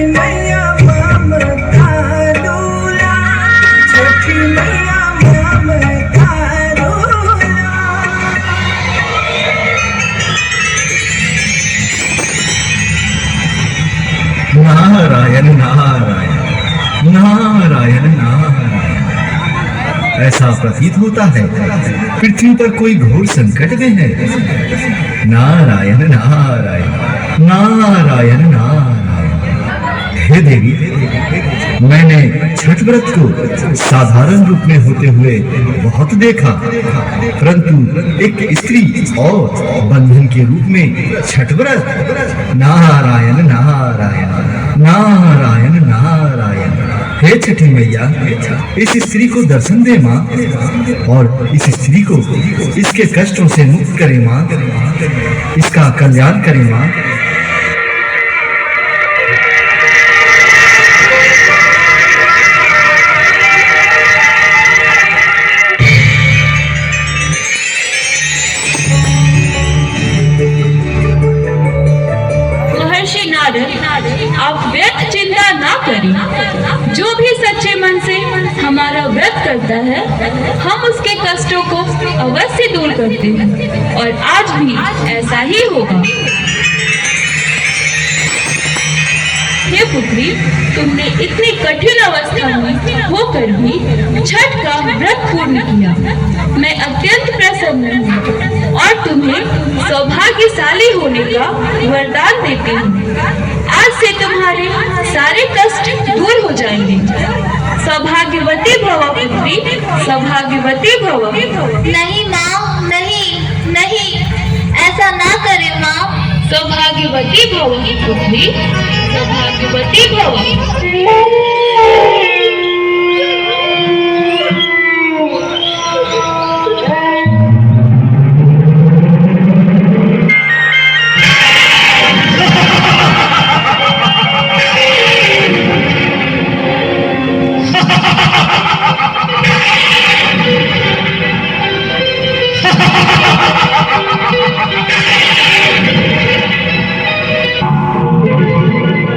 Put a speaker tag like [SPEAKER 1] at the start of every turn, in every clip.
[SPEAKER 1] मैया ममता दूला, छठी मैया ममता दूला।
[SPEAKER 2] नारायण नारायण नारायण नारायण। ऐसा प्रतीत होता है पृथ्वी पर कोई घोर संकट में है। नारायण नारायण नारायण नारायण। हे देवी, मैंने छठ व्रत को साधारण रूप में होते हुए बहुत देखा, परंतु एक स्त्री और बंधन के रूप में छठ व्रत। नारायण नारायण नारायण नारायण। हे छठी मैया, इस स्त्री को दर्शन दे माँ, और इस स्त्री को इसके कष्टों से मुक्त करे माँ, इसका कल्याण करे माँ।
[SPEAKER 3] आप व्यर्थ चिंता ना करें। जो भी सच्चे मन से हमारा व्रत करता है, हम उसके कष्टों को अवश्य दूर करते हैं, और आज भी ऐसा ही होगा। हे पुत्री, तुमने इतनी कठिन अवस्था में होकर भी छठ का व्रत पूर्ण किया। मैं अत्यंत प्रसन्न हूँ और तुम्हें सौभाग्यशाली होने का वरदान देती हूँ। आज से तुम्हारे सारे कष्ट दूर हो जाएंगे। सौभाग्यवती भव पुत्री, सौभाग्यवती भव।
[SPEAKER 4] नहीं माँ, नहीं नहीं, ऐसा ना करे माँ।
[SPEAKER 3] सौभाग्यवती भव पुत्री, सौभाग्यवती भव।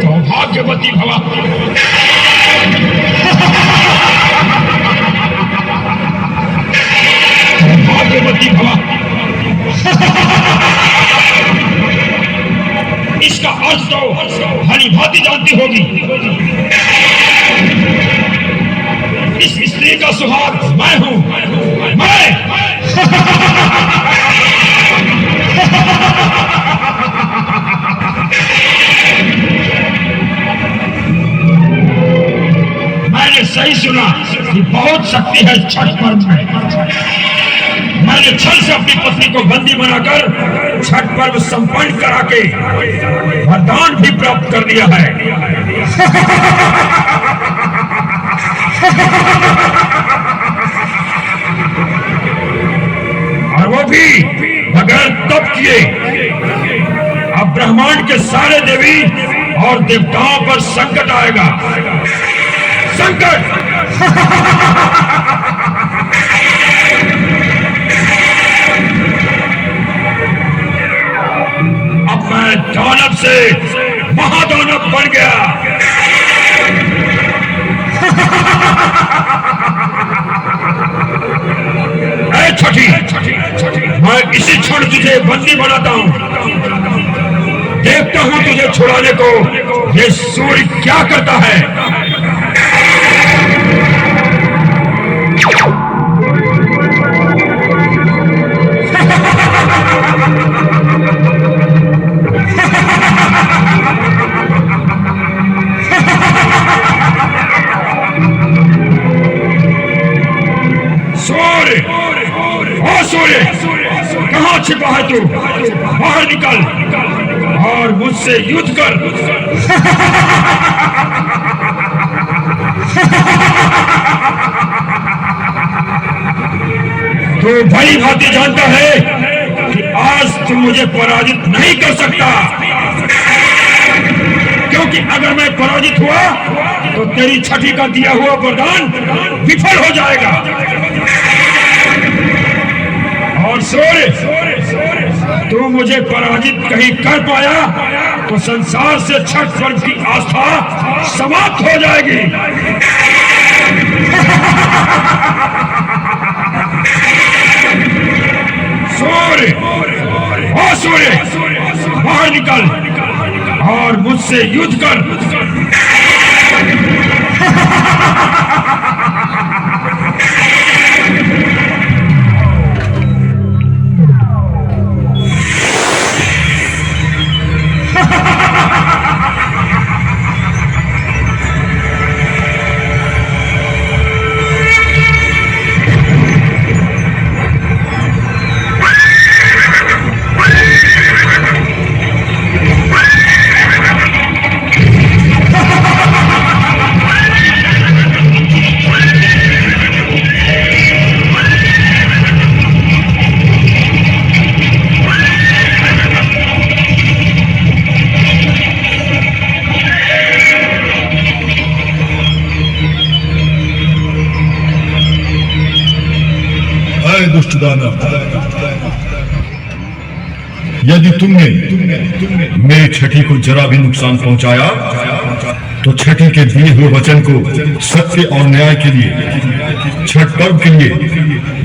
[SPEAKER 5] सौभाग्यवती भव। सौभाग्यवती भव। इसका अर्थ तो भली भांति जानती होगी। इस स्त्री का सुहाग मैं हूं, मैं। मैंने सही सुना कि बहुत शक्ति है छठ पर्व में। मैंने छल से अपनी पत्नी को बंदी बनाकर छठ पर्व संपन्न करा के वरदान भी प्राप्त कर लिया है। और वो भी बगैर तप किए। अब ब्रह्मांड के सारे देवी और देवताओं पर संकट आएगा। संकट। अब मैं दानव से महादानव बन गया। ऐ छठी, मैं इसी क्षण तुझे बंदी बनाता हूं। देखता हूं तुझे छुड़ाने को ये सूर्य क्या करता है। सूर्य, ओ सूर्य, कहां छिपा है तू? बाहर निकल और मुझसे युद्ध कर। तू भली भांति जानता है कि आज तू मुझे पराजित नहीं कर सकता, क्योंकि अगर मैं पराजित हुआ तो तेरी छठी का दिया हुआ वरदान विफल हो जाएगा। और सूर्य, तू मुझे पराजित कहीं कर पाया तो संसार से छठ पर्व की आस्था समाप्त हो जाएगी। सूर्य, ओ सूर्य, बाहर निकल और मुझसे युद्ध कर।
[SPEAKER 6] दुष्ट दानव, यदि तुमने मेरी छठी को जरा भी नुकसान पहुंचाया तो छठी के दिए हुए वचन को सत्य और न्याय के लिए, छठ पर्व के लिए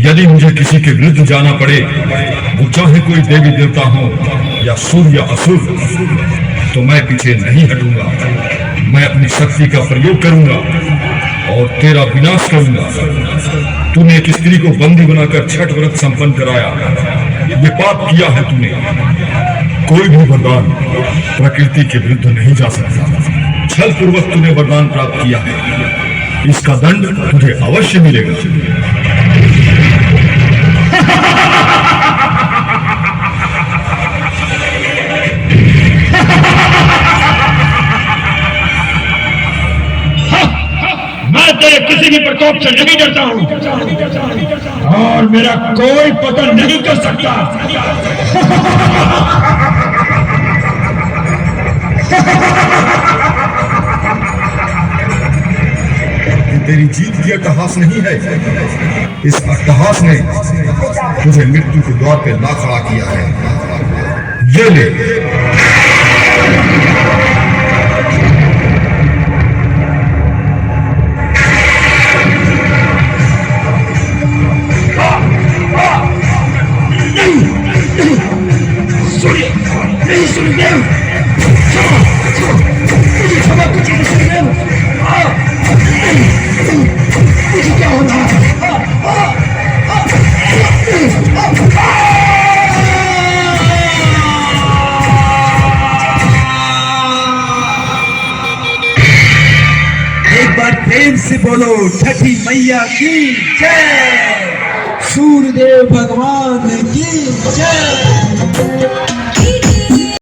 [SPEAKER 6] यदि मुझे किसी के विरुद्ध जाना पड़े, वो चाहे कोई देवी देवता हो या सूर्य या असुर, तो मैं पीछे नहीं हटूंगा। मैं अपनी शक्ति का प्रयोग करूंगा और तेरा विनाश करूंगा। तूने एक स्त्री को बंदी बनाकर छठ व्रत संपन्न कराया, ये पाप किया है तूने। कोई भी वरदान प्रकृति के विरुद्ध नहीं जा सकता। छल पूर्वक तूने वरदान प्राप्त किया है, इसका दंड तुझे अवश्य मिलेगा।
[SPEAKER 5] मैं तेरे किसी भी प्रकोप से नहीं डरता हूं और मेरा कोई पतन नहीं कर सकता।
[SPEAKER 6] तेरी जीत की अट्टहास नहीं है, इस अट्टहास ने तुझे मृत्यु के द्वार पे ला खड़ा किया है। ये ले।
[SPEAKER 5] सूर्य, नहीं सूर्यदेव, मुझे क्षमा कीजिए सूर्यदेव। मुझे क्या हो रहा है?
[SPEAKER 1] एक बार प्रेम से बोलो छठी मैया की जय, सूर्यदेव भगवान की जय।